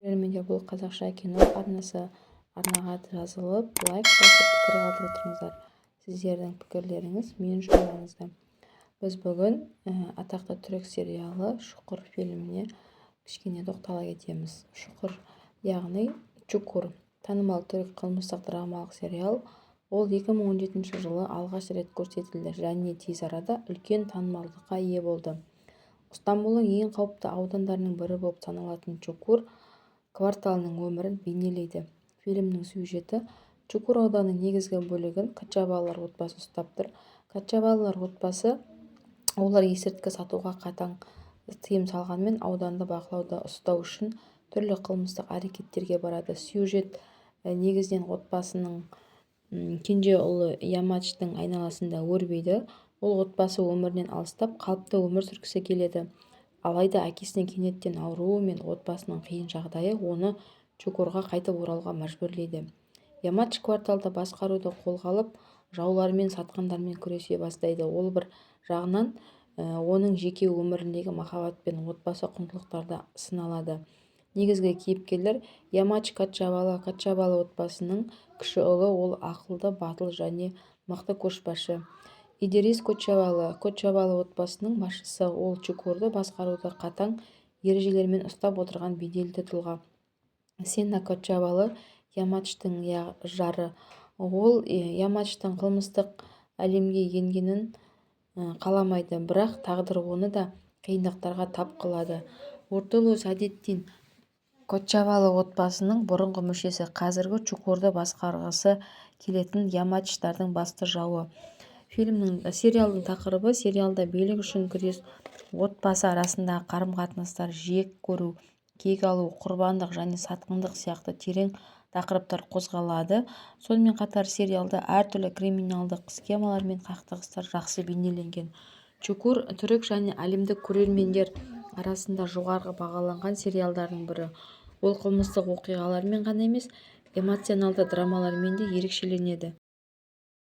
көрермендер, бұл қазақша кино арнасы арнаға жазылып лайк басып пікір қалдырып тұрыңыздар. Сіздердің пікірлеріңіз мен үшін маңызды. Біз бүгін атақты түрік сериалы Шұқыр фильміне кішкене тоқтала кетеміз. Шұқыр, яғни Чукур, танымал түрік қылмыстық драмалық сериал. Ол 2017 жылы алғаш рет көрсетілді және тез арада үлкен танымалдыққа ие болды. Стамбулдың ең қауіпті аудандарының бірі болып саналатын Чукур кварталының өмірін бейнелейді. Фильмнің сюжеті Чукур ауданының негізгі бөлігін Качабалар отбасы ұстап тұр. Качабалар отбасы олар есірткі сатуға қатаң тыйым салғанмен ауданды бақылауда ұстау үшін түрлі қылмыстық әрекеттерге барады. Сюжет негізінен отбасының кенже ұлы Ямачтың айналасында өрбиді. Ол отбасы өмірінен алыстап қалыпты өмір сүргісі келеді. Алайда әкесінің кенеттен ауруы мен отбасының қиын жағдайы оны Чукурға қайтып оралуға мәжбүрлейді. Ямач кварталды басқаруды қолға алып, жаулармен, сатқандармен күресе бастайды. Ол бір жағынан оның жеке өміріндегі махаббат пен отбасы құндылықтарда сыналады. Негізгі кейіпкерлер Ямач Качабала отбасының кіші ұлы, ол ақылды, батыл және мықты көшбасшы. Идирис Кочабалы отбасының басшысы, ол Чукурды басқаруды қатаң ережелермен ұстап отырған беделді тұлға. Сена Кочабалы, Ямачтың жары, ол Ямачтың қылмыстық әлемге енгенін қаламайды, бірақ тағдыр оны да қиындықтарға тап қылады. Ортолу Садеттин Кочабалы отбасының бұрынғы мүшесі, қазіргі Чукурды басқарғысы келетін Ямачтардың басты жауы. Сериалдың тақырыбы сериалда билік үшін күрес, отбасы арасындағы қарым-қатынастар, жек көру, кек алу, құрбандық және сатқындық сияқты терең тақырыптар қозғалады. Сонымен қатар сериалда әртүрлі криминалдық схемалар мен қақтығыстар жақсы бейнеленген. Чукур түрік және әлемдік көрермендер арасында жоғары бағаланған сериалдардың бірі. Ол қылмыстық оқиғалармен ғана емес, эмоционалды драмалармен де ерекшеленеді.